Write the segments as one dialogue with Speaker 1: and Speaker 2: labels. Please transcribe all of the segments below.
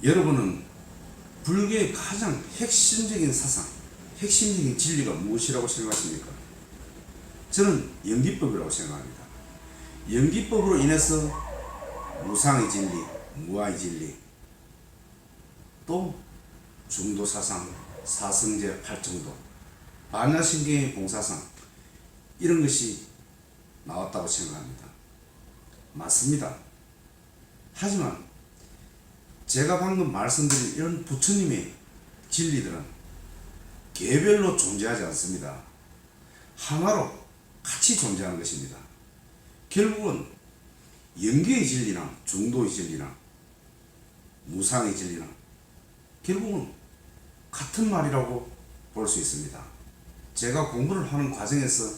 Speaker 1: 여러분은 불교의 가장 핵심적인 사상, 핵심적인 진리가 무엇이라고 생각하십니까? 저는 연기법이라고 생각합니다. 연기법으로 인해서 무상의 진리, 무아의 진리, 또 중도사상, 사성제, 팔정도, 반야신경의 봉사상, 이런 것이 나왔다고 생각합니다. 맞습니다. 하지만 제가 방금 말씀드린 이런 부처님의 진리들은 개별로 존재하지 않습니다. 하나로 같이 존재하는 것입니다. 결국은 연계의 진리나 중도의 진리나 무상의 진리나 결국은 같은 말이라고 볼 수 있습니다. 제가 공부를 하는 과정에서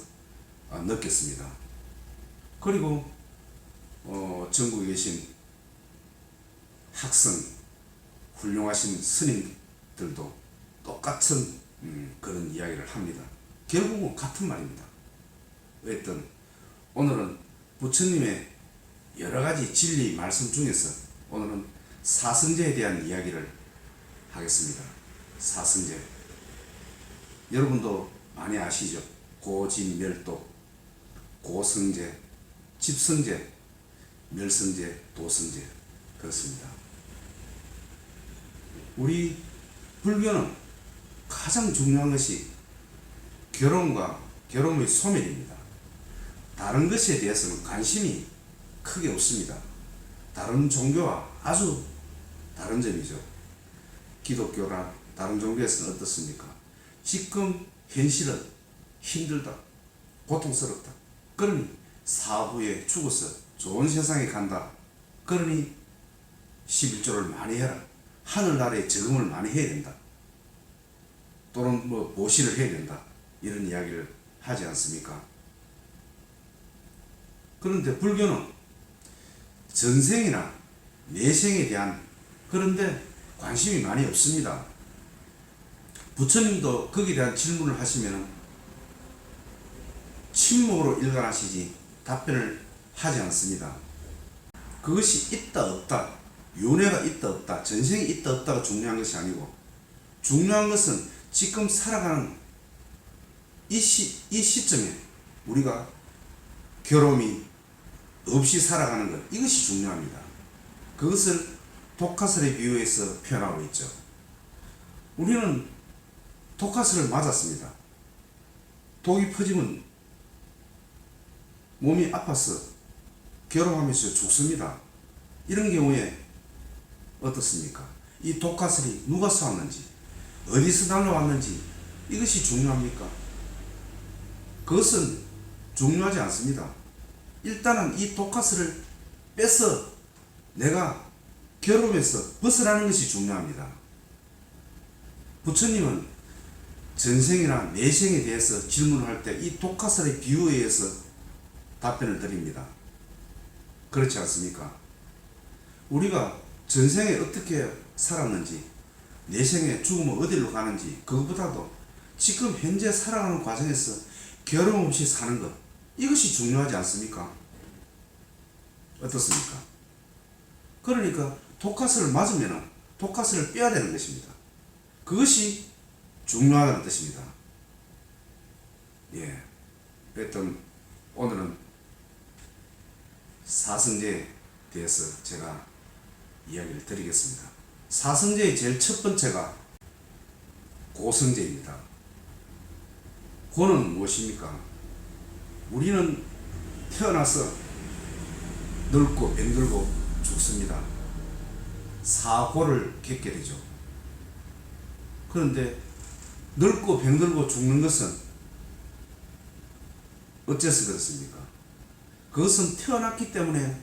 Speaker 1: 느꼈습니다. 그리고 전국에 계신 학생, 훌륭하신 스님들도 똑같은 그런 이야기를 합니다. 결국은 같은 말입니다. 어쨌든 오늘은 부처님의 여러가지 진리 말씀 중에서 오늘은 사성제에 대한 이야기를 하겠습니다. 사성제, 여러분도 많이 아시죠? 고진멸도, 고성제, 집성제, 멸성제, 도성제, 그렇습니다. 우리 불교는 가장 중요한 것이 결혼과 결혼의 소멸입니다. 다른 것에 대해서는 관심이 크게 없습니다. 다른 종교와 아주 다른 점이죠. 기독교나 다른 종교에서는 어떻습니까? 지금 현실은 힘들다, 고통스럽다. 그러니 사후에 죽어서 좋은 세상에 간다. 그러니 11조를 많이 해라. 하늘나라에 적응을 많이 해야 된다. 또는 보시를 해야 된다. 이런 이야기를 하지 않습니까? 그런데 불교는 전생이나 내생에 대한 그런데 관심이 많이 없습니다. 부처님도 거기에 대한 질문을 하시면 침묵으로 일관하시지 답변을 하지 않습니다. 그것이 있다 없다, 윤회가 있다 없다, 전생이 있다 없다가 중요한 것이 아니고 중요한 것은 지금 살아가는 이 시점에 우리가 괴로움이 없이 살아가는 것, 이것이 중요합니다. 그것을 독화설에 비유해서 표현하고 있죠. 우리는 독화설을 맞았습니다. 독이 퍼지면 몸이 아파서 괴로워하면서 죽습니다. 이런 경우에 어떻습니까? 이 독화설이 누가 쏘았는지, 어디서 날라왔는지, 이것이 중요합니까? 그것은 중요하지 않습니다. 일단은 이 독화설을 빼서 내가 괴로움에서 벗어나는 것이 중요합니다. 부처님은 전생이나 내생에 대해서 질문을 할 때 이 독화설의 비유에 의해서 답변을 드립니다. 그렇지 않습니까? 우리가 전생에 어떻게 살았는지, 내생에 죽으면 어디로 가는지, 그것보다도 지금 현재 살아가는 과정에서 괴로움 없이 사는 것, 이것이 중요하지 않습니까? 어떻습니까? 그러니까 독화설을 맞으면 독화설을 빼야 되는 것입니다. 그것이 중요하다는 뜻입니다. 예. 하여튼 오늘은 사성제에 대해서 제가 이야기를 드리겠습니다. 사성제의 제일 첫 번째가 고성제입니다. 고는 무엇입니까? 우리는 태어나서 늙고 병들고 죽습니다. 사고를 겪게 되죠. 그런데 늙고 병들고 죽는 것은 어째서 그렇습니까? 그것은 태어났기 때문에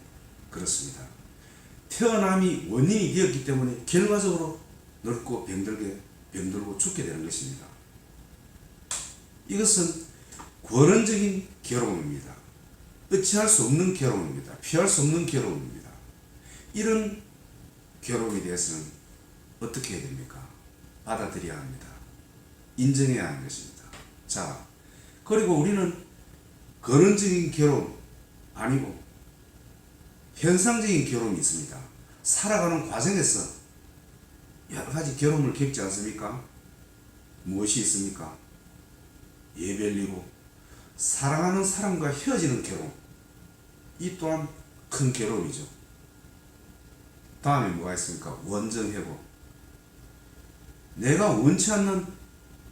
Speaker 1: 그렇습니다. 태어남이 원인이 되었기 때문에 결과적으로 늙고 병들고 죽게 되는 것입니다. 이것은 권원적인 괴로움입니다. 어찌할 수 없는 괴로움입니다. 피할 수 없는 괴로움입니다. 이런 괴로움에 대해서는 어떻게 해야 됩니까? 받아들여야 합니다. 인정해야 하는 것입니다. 자, 그리고 우리는 근원적인 괴로움 아니고 현상적인 괴로움이 있습니다. 살아가는 과정에서 여러 가지 괴로움을 겪지 않습니까? 무엇이 있습니까? 예별리고 사랑하는 사람과 헤어지는 괴로움, 이 또한 큰 괴로움이죠. 다음에 뭐가 있습니까? 원정회고, 내가 원치 않는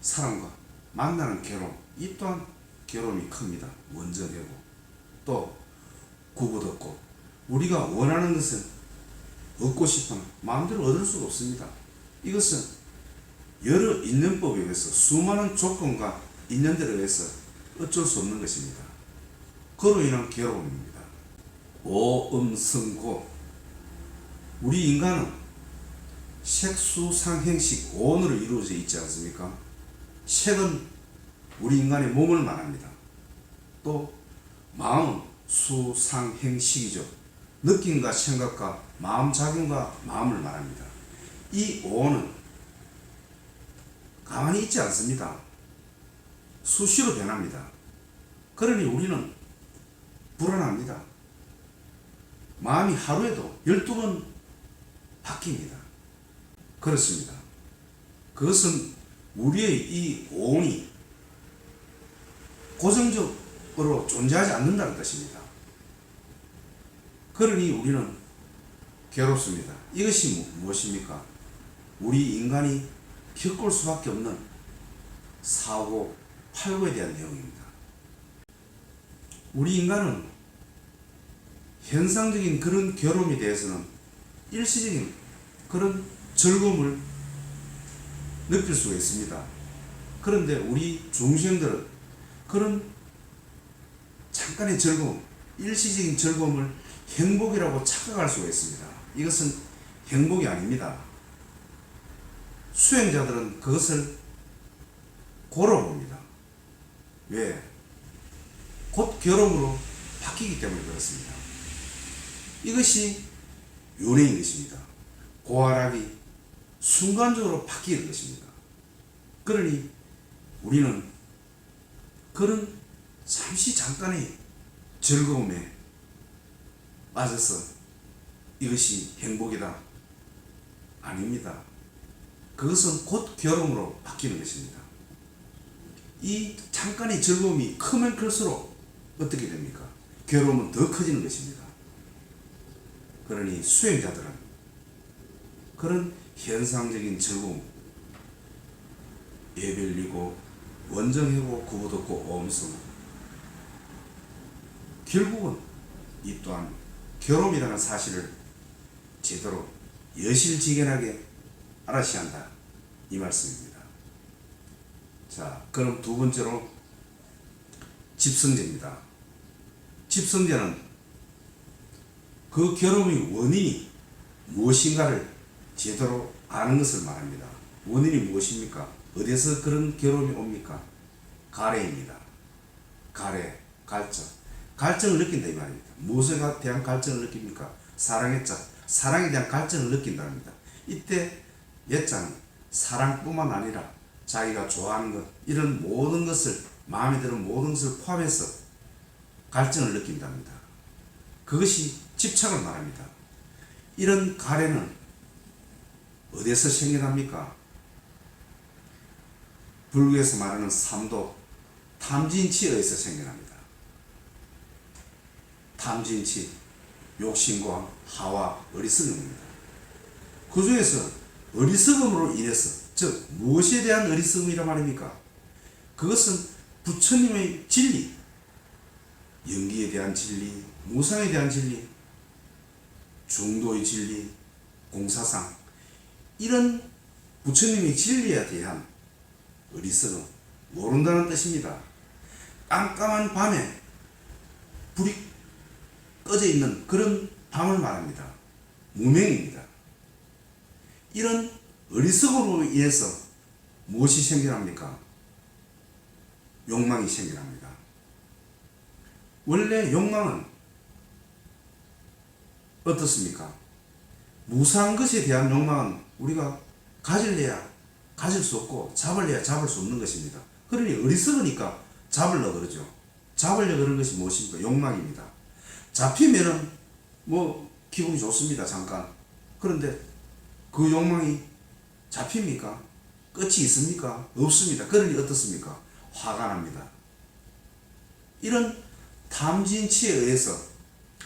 Speaker 1: 사람과 만나는 괴로움, 이 또한 괴로움이 큽니다. 원정회고. 또 구부덕고, 우리가 원하는 것은 얻고 싶으나 마음대로 얻을 수가 없습니다. 이것은 여러 인연법에 의해서 수많은 조건과 인연들에 의해서 어쩔 수 없는 것입니다. 그로 인한 괴로움입니다. 오음승고, 우리 인간은 색수상행식 오온으로 이루어져 있지 않습니까? 색은 우리 인간의 몸을 말합니다. 또 마음은 수상행식이죠. 느낌과 생각과 마음작용과 마음을 말합니다. 이 오온은 가만히 있지 않습니다. 수시로 변합니다. 그러니 우리는 불안합니다. 마음이 하루에도 12번 바뀝니다. 그렇습니다. 그것은 우리의 이 오온이 고정적으로 존재하지 않는다는 뜻입니다. 그러니 우리는 괴롭습니다. 이것이 무엇입니까? 우리 인간이 겪을 수밖에 없는 사고, 팔고에 대한 내용입니다. 우리 인간은 현상적인 그런 괴로움에 대해서는 일시적인 그런 즐거움을 느낄 수가 있습니다. 그런데 우리 중생들은 그런 잠깐의 즐거움, 일시적인 즐거움을 행복이라고 착각할 수가 있습니다. 이것은 행복이 아닙니다. 수행자들은 그것을 고려봅니다. 왜? 곧 괴로움으로 바뀌기 때문에 그렇습니다. 이것이 윤회인 것입니다. 고하락이 순간적으로 바뀌는 것입니다. 그러니 우리는 그런 잠시 잠깐의 즐거움에 빠져서 이것이 행복이다. 아닙니다. 그것은 곧 괴로움으로 바뀌는 것입니다. 이 잠깐의 즐거움이 크면 클수록 어떻게 됩니까? 괴로움은 더 커지는 것입니다. 그러니 수행자들은 그런 현상적인 즐거움, 예별리고 원정회고 구부덕고 오음승, 결국은 이 또한 괴로움이라는 사실을 제대로 여실직연하게 알아셔야 한다, 이 말씀입니다. 자, 그럼 두 번째로 집성제입니다. 집성제는 그 괴로움의 원인이 무엇인가를 제대로 아는 것을 말합니다. 원인이 무엇입니까? 어디서 그런 괴로움이 옵니까? 가래입니다. 가래, 갈증. 갈증을 느낀다 이 말입니다. 무엇에 대한 갈증을 느낍니까? 사랑에 대한 갈증을 느낀답니다. 이때 옛장은 사랑뿐만 아니라 자기가 좋아하는 것, 이런 모든 것을, 마음에 드는 모든 것을 포함해서 갈증을 느낀답니다. 그것이 집착을 말합니다. 이런 가래는 어디서 생겨납니까? 불교에서 말하는 삼도, 탐진치에 의해서 생겨납니다. 탐진치, 욕심과 하와, 어리석음입니다. 그 중에서 어리석음으로 인해서, 즉 무엇에 대한 어리석음이라 말입니까? 그것은 부처님의 진리, 연기에 대한 진리, 무상에 대한 진리, 중도의 진리, 공사상, 이런 부처님의 진리에 대한 어리석음, 모른다는 뜻입니다. 깜깜한 밤에 불이 꺼져 있는 그런 밤을 말합니다. 무명입니다. 이런 어리석음으로 인해서 무엇이 생겨납니까? 욕망이 생겨납니다. 원래 욕망은 어떻습니까? 무상한 것에 대한 욕망은 우리가 가질래야 가질 수 없고 잡을래야 잡을 수 없는 것입니다. 그러니 어리석으니까 잡으려고 그러죠. 잡으려고 그런 것이 무엇입니까? 욕망입니다. 잡히면은 뭐 기분이 좋습니다. 잠깐. 그런데 그 욕망이 잡힙니까? 끝이 있습니까? 없습니다. 그러니 어떻습니까? 화가 납니다. 이런 탐진치에 의해서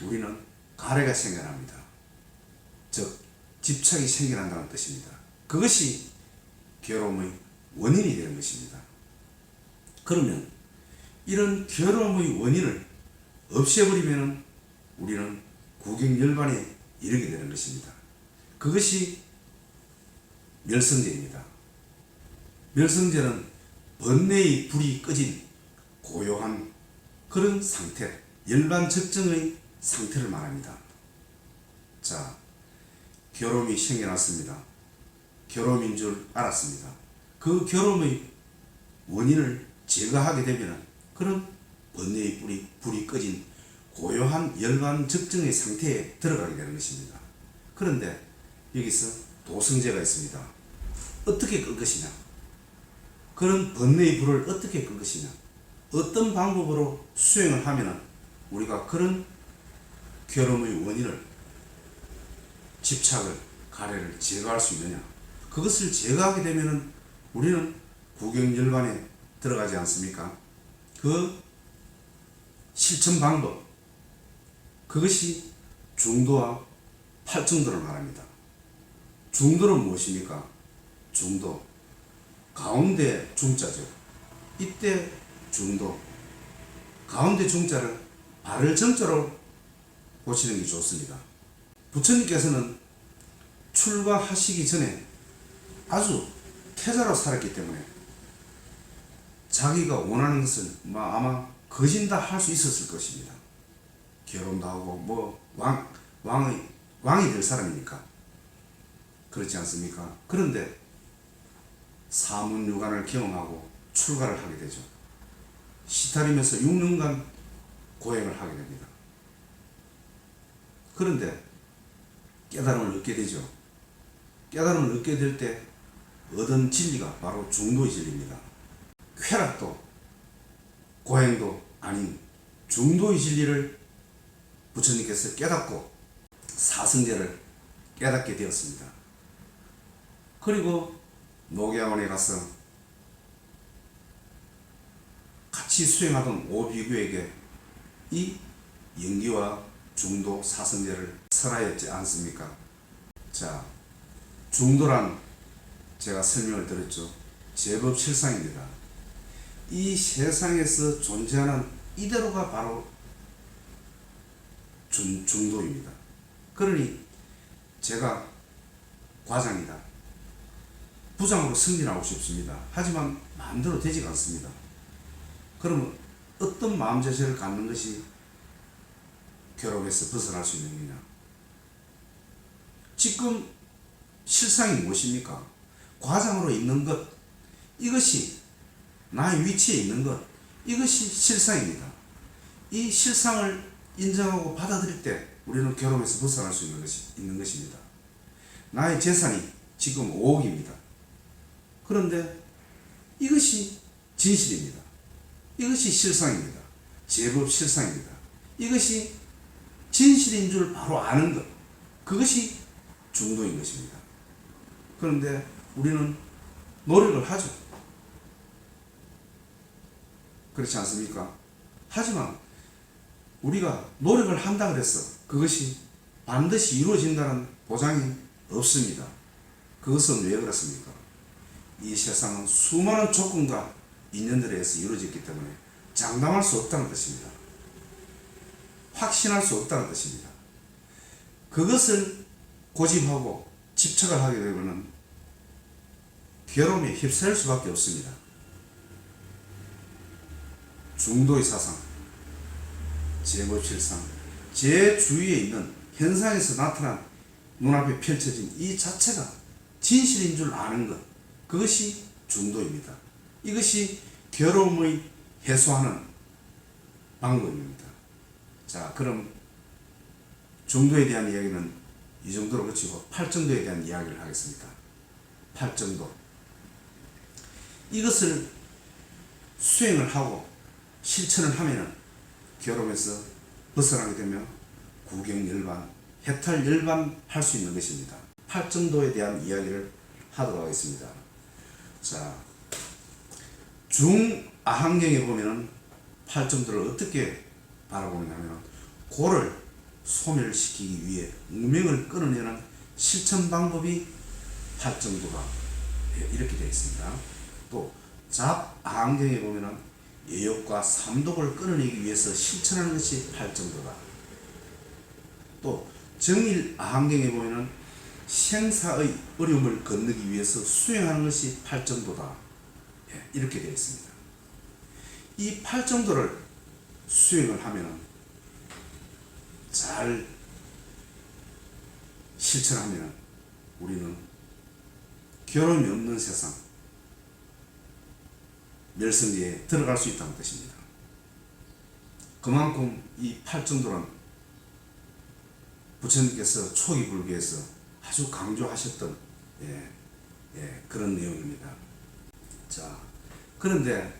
Speaker 1: 우리는 가래가 생겨납니다. 즉 집착이 생겨난다는 뜻입니다. 그것이 괴로움의 원인이 되는 것입니다. 그러면 이런 괴로움의 원인을 없애버리면 우리는 구경열반에 이르게 되는 것입니다. 그것이 멸성제입니다. 멸성제는 번뇌의 불이 꺼진 고요한 그런 상태, 열반적정의 상태를 말합니다. 자, 괴로움이 생겨났습니다. 괴로움인 줄 알았습니다. 그 괴로움의 원인을 제거하게 되면 그런 번뇌의 불이 꺼진 고요한 열반적정의 상태에 들어가게 되는 것입니다. 그런데 여기서 도성제가 있습니다. 어떻게 끌 것이냐? 그런 번뇌의 불을 어떻게 끌 것이냐? 어떤 방법으로 수행을 하면 우리가 그런 괴로움의 원인을, 집착을, 가래를 제거할 수 있느냐? 그것을 제거하게 되면 우리는 구경열반에 들어가지 않습니까? 그 실천 방법, 그것이 중도와 팔정도를 말합니다. 중도는 무엇입니까? 중도, 가운데 중자죠. 이때 중도, 가운데 중자를 발을 정자로 보시는 게 좋습니다. 부처님께서는 출가하시기 전에 아주 태자로 살았기 때문에 자기가 원하는 것을 아마 거진 다 할 수 있었을 것입니다. 결혼도 하고 왕이 될 사람이니까. 그렇지 않습니까? 그런데 사문유관을 경험하고 출가를 하게 되죠. 시타리면서 6년간 고행을 하게 됩니다. 그런데 깨달음을 얻게 되죠. 깨달음을 얻게 될 때 얻은 진리가 바로 중도의 진리입니다. 쾌락도 고행도 아닌 중도의 진리를 부처님께서 깨닫고 사성제를 깨닫게 되었습니다. 그리고 녹야원에 가서 같이 수행하던 오비구에게 이 영기와 중도 사성제를 설하였지 않습니까? 자, 중도란 제가 설명을 드렸죠. 제법 실상입니다. 이 세상에서 존재하는 이대로가 바로 중도입니다. 그러니 제가 과장이다, 부장으로 승진하고 싶습니다. 하지만 마음대로 되지가 않습니다. 그러면 어떤 마음 자세를 갖는 것이 괴로움에서 벗어날 수 있는 거냐? 지금 실상이 무엇입니까? 과장으로 있는 것, 이것이 나의 위치에 있는 것, 이것이 실상입니다. 이 실상을 인정하고 받아들일 때 우리는 괴로움에서 벗어날 수 있는 것입니다. 나의 재산이 지금 5억입니다. 그런데 이것이 진실입니다. 이것이 실상입니다. 제법 실상입니다. 이것이 진실인 줄 바로 아는 것, 그것이 중도인 것입니다. 그런데 우리는 노력을 하죠. 그렇지 않습니까? 하지만 우리가 노력을 한다 그래서 그것이 반드시 이루어진다는 보장이 없습니다. 그것은 왜 그렇습니까? 이 세상은 수많은 조건과 인연들에 의해서 이루어졌기 때문에 장담할 수 없다는 뜻입니다. 확신할 수 없다는 뜻입니다. 그것을 고집하고 집착을 하게 되면 괴로움에 휩싸일 수밖에 없습니다. 중도의 사상, 제법실상, 제 주위에 있는 현상에서 나타난 눈앞에 펼쳐진 이 자체가 진실인 줄 아는 것, 그것이 중도입니다. 이것이 괴로움의 해소하는 방법입니다. 자, 그럼 중도에 대한 이야기는 이 정도로 그치고 팔정도에 대한 이야기를 하겠습니다. 팔정도, 이것을 수행을 하고 실천을 하면 괴로움에서 벗어나게 되면 구경열반, 해탈열반 할 수 있는 것입니다. 팔정도에 대한 이야기를 하도록 하겠습니다. 자, 중아항경에 보면은 팔정도를 어떻게 바라보냐면 고를 소멸시키기 위해 무명을 끊어내는 실천 방법이 팔정도가 이렇게 되어 있습니다. 또 잡아항경에 보면은 예욕과 삼독을 끊어내기 위해서 실천하는 것이 팔정도다. 또 정일아항경에 보면은 생사의 어려움을 건너기 위해서 수행하는 것이 팔정도다. 이렇게 되어 있습니다. 이 팔정도를 수행을 하면 잘 실천하면 우리는 괴로움이 없는 세상, 멸성지에 들어갈 수 있다는 뜻입니다. 그만큼 이 팔정도는 부처님께서 초기 불교에서 아주 강조하셨던 그런 내용입니다. 자, 그런데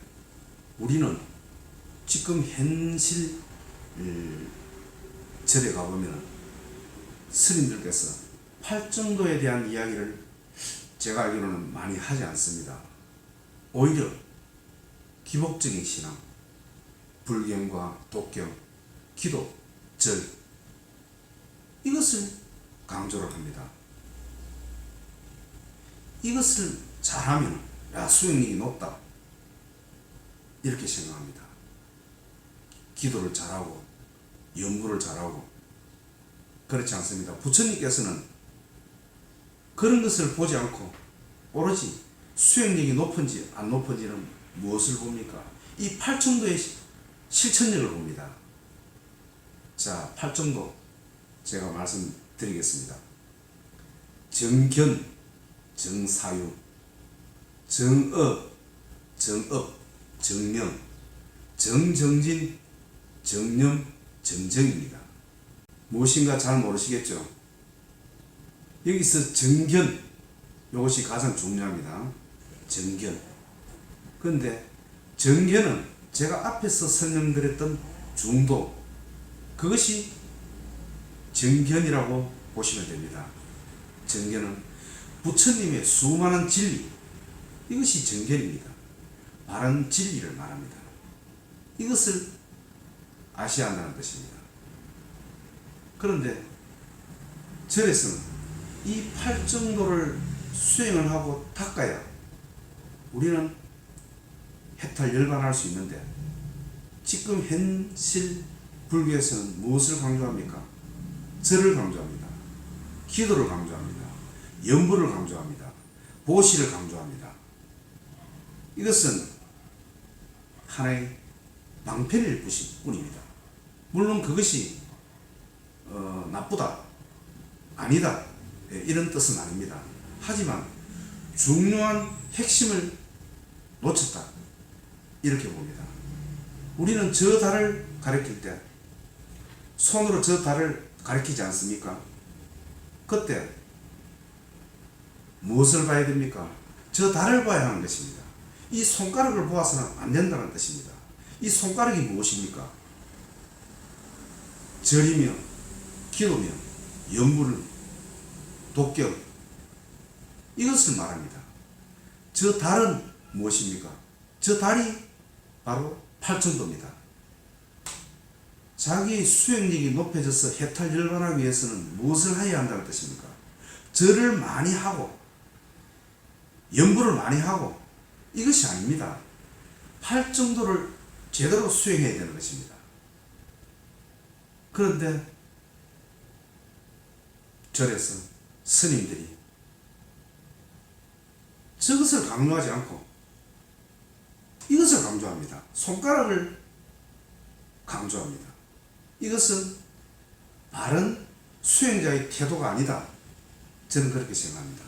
Speaker 1: 우리는 지금 현실 절에 가보면 스님들께서 팔정도에 대한 이야기를 제가 알기로는 많이 하지 않습니다. 오히려 기복적인 신앙, 불경과 독경, 기도, 절 이것을 강조를 합니다. 이것을 잘하면 수행력이 높다 이렇게 생각합니다. 기도를 잘하고 연구를 잘하고 그렇지 않습니다. 부처님께서는 그런 것을 보지 않고 오로지 수행력이 높은지 안 높은지는 무엇을 봅니까? 이 팔정도의 실천력을 봅니다. 자, 팔정도 제가 말씀드리겠습니다. 정견, 정사유, 정업, 정명, 정정진, 정념, 정정입니다. 무엇인가 잘 모르시겠죠? 여기서 정견, 이것이 가장 중요합니다. 정견. 그런데 정견은 제가 앞에서 설명드렸던 중도, 그것이 정견이라고 보시면 됩니다. 정견은 부처님의 수많은 진리, 이것이 정견입니다. 바른 진리를 말합니다. 이것을 아셔야 한다는 뜻입니다. 그런데 절에서는 이 팔정도를 수행을 하고 닦아야 우리는 해탈 열반할 수 있는데, 지금 현실 불교에서는 무엇을 강조합니까? 절을 강조합니다. 기도를 강조합니다. 염불을 강조합니다. 보시를 강조합니다. 이것은 하나의 방편일 뿐입니다. 물론 그것이 나쁘다, 아니다 이런 뜻은 아닙니다. 하지만 중요한 핵심을 놓쳤다 이렇게 봅니다. 우리는 저 달을 가리킬 때 손으로 저 달을 가리키지 않습니까? 그때 무엇을 봐야 됩니까? 저 달을 봐야 하는 것입니다. 이 손가락을 보아서는 안 된다는 뜻입니다. 이 손가락이 무엇입니까? 절이며 기도며 염불, 독경 이것을 말합니다. 저 달은 무엇입니까? 저 달이 바로 팔정도입니다. 자기의 수행력이 높아져서 해탈 열반하기 위해서는 무엇을 해야 한다는 뜻입니까? 절을 많이 하고 염불을 많이 하고 이것이 아닙니다. 팔정도를 제대로 수행해야 되는 것입니다. 그런데 절에서 스님들이 저것을 강조하지 않고 이것을 강조합니다. 손가락을 강조합니다. 이것은 바른 수행자의 태도가 아니다. 저는 그렇게 생각합니다.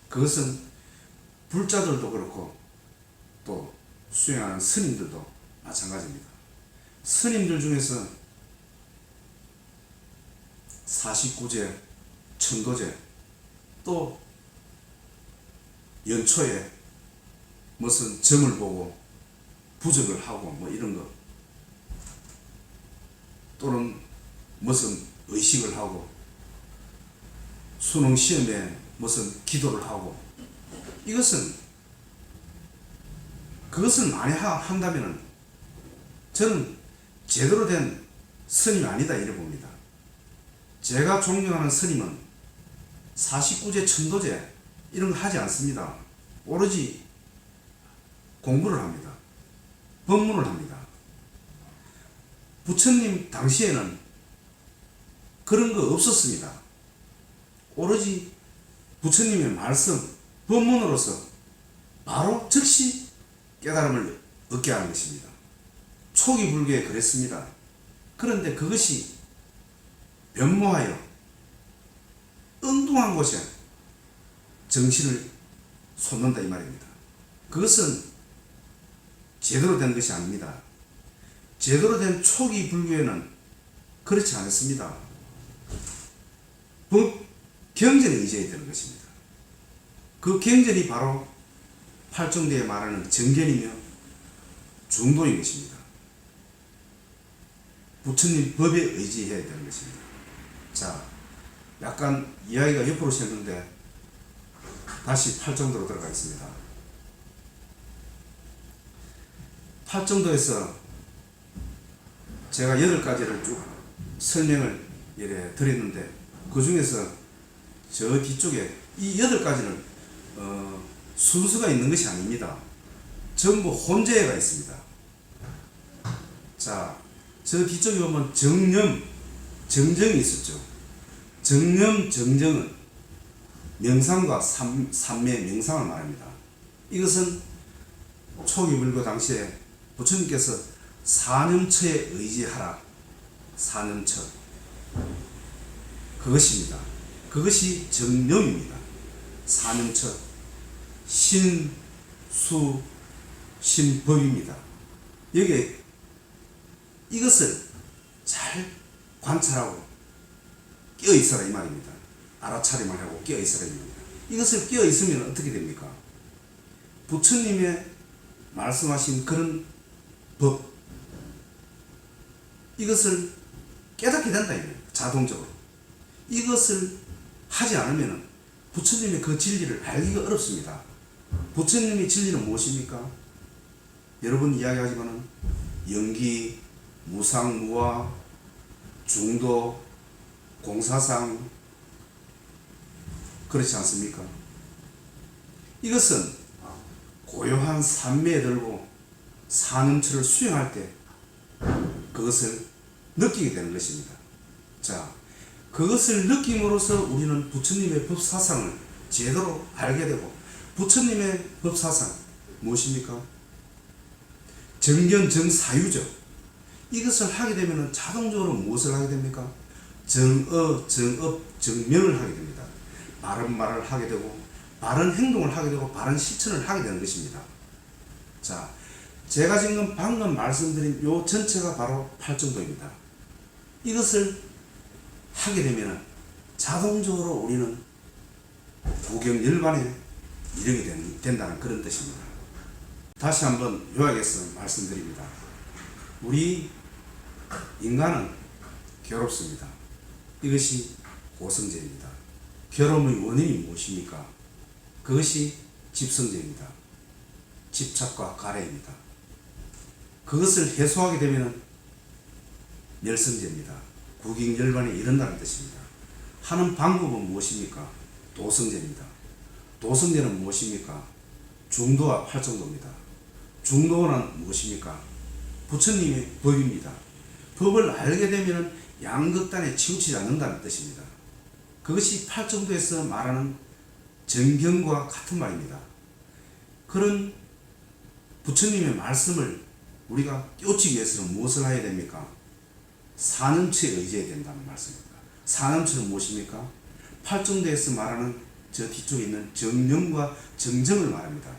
Speaker 1: 그것은 불자들도 그렇고 또 수행하는 스님들도 마찬가지입니다. 스님들 중에서 49제, 천도제, 또 연초에 무슨 점을 보고 부적을 하고 뭐 이런 거, 또는 무슨 의식을 하고 수능 시험에 무슨 기도를 하고 그것을 많이 한다면은 저는 제대로 된 스님이 아니다 이래 봅니다. 제가 존경하는 스님은 49제 천도제 이런 거 하지 않습니다. 오로지 공부를 합니다. 법문을 합니다. 부처님 당시에는 그런 거 없었습니다. 오로지 부처님의 말씀, 법문으로서 바로 즉시 깨달음을 얻게 하는 것입니다. 초기 불교에 그랬습니다. 그런데 그것이 변모하여 엉뚱한 곳에 정신을 솟는다 이 말입니다. 그것은 제대로 된 것이 아닙니다. 제대로 된 초기 불교에는 그렇지 않았습니다. 법, 경전에 의지해야 되는 것입니다. 그 경전이 바로 팔정대에 말하는 정견이며 중도인 것입니다. 부처님 법에 의지해야 되는 것입니다. 자, 약간 이야기가 옆으로 샜는데 다시 팔정도로 들어가겠습니다. 팔정도에서 제가 8가지를 쭉 설명을 드렸는데 그 중에서 저 뒤쪽에 이 8가지는 순서가 있는 것이 아닙니다. 전부 혼재가 있습니다. 자, 저 뒤쪽에 보면 정념, 정정이 있었죠. 정념, 정정은 명상과 삼매 명상을 말합니다. 이것은 초기 불교 당시에 부처님께서 사념처에 의지하라. 사념처. 그것입니다. 그것이 정념입니다. 사념처. 신, 수, 신법입니다. 여기에 이것을 잘 관찰하고 깨어있어라 이 말입니다. 알아차림을 하고 깨어있어라 이 말입니다. 이것을 깨어있으면 어떻게 됩니까? 부처님의 말씀하신 그런 법, 이것을 깨닫게 된다 이거예요. 자동적으로. 이것을 하지 않으면 부처님의 그 진리를 알기가 어렵습니다. 부처님의 진리는 무엇입니까? 여러분 이야기하지만은 영기, 무상, 무아, 중도, 공사상, 그렇지 않습니까? 이것은 고요한 삼매에 들고 사념처를 수행할 때 그것을 느끼게 되는 것입니다. 자, 그것을 느낌으로써 우리는 부처님의 법사상을 제대로 알게 되고, 부처님의 법사상 무엇입니까? 정견, 정사유죠. 이것을 하게 되면 자동적으로 무엇을 하게 됩니까? 정업, 정명을 하게 됩니다. 바른 말을 하게 되고, 바른 행동을 하게 되고, 바른 실천을 하게 되는 것입니다. 자, 제가 지금 방금 말씀드린 요 전체가 바로 팔정도입니다. 이것을 하게 되면 자동적으로 우리는 구경열반에 이르게 된다는 그런 뜻입니다. 다시 한번 요약해서 말씀드립니다. 우리 인간은 괴롭습니다. 이것이 고성제입니다. 괴로움의 원인이 무엇입니까? 그것이 집성제입니다. 집착과 가래입니다. 그것을 해소하게 되면 열성제입니다. 구경열반에 이른다는 뜻입니다. 하는 방법은 무엇입니까? 도성제입니다. 도성제는 무엇입니까? 중도와 팔정도입니다. 중도는 무엇입니까? 부처님의 법입니다. 법을 알게 되면 양극단에 치우치지 않는다는 뜻입니다. 그것이 팔정도에서 말하는 정경과 같은 말입니다. 그런 부처님의 말씀을 우리가 꿰우치기 위해서는 무엇을 해야 됩니까? 사념처에 의지해야 된다는 말씀입니다. 사념처는 무엇입니까? 팔정도에서 말하는 저 뒤쪽에 있는 정념과 정정을 말합니다.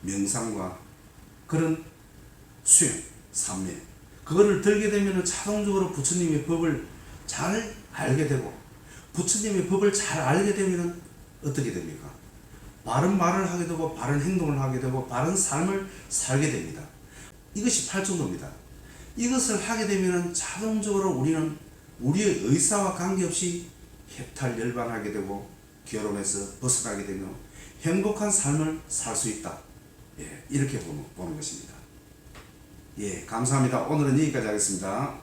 Speaker 1: 명상과 그런 수행, 삼매, 그거를 들게 되면 자동적으로 부처님의 법을 잘 알게 되고, 부처님의 법을 잘 알게 되면 어떻게 됩니까? 바른 말을 하게 되고, 바른 행동을 하게 되고, 바른 삶을 살게 됩니다. 이것이 팔정도입니다. 이것을 하게 되면 자동적으로 우리는 우리의 의사와 관계없이 해탈열반하게 되고 괴로움에서 벗어나게 되면 행복한 삶을 살 수 있다. 예, 이렇게 보는 것입니다. 예, 감사합니다. 오늘은 여기까지 하겠습니다.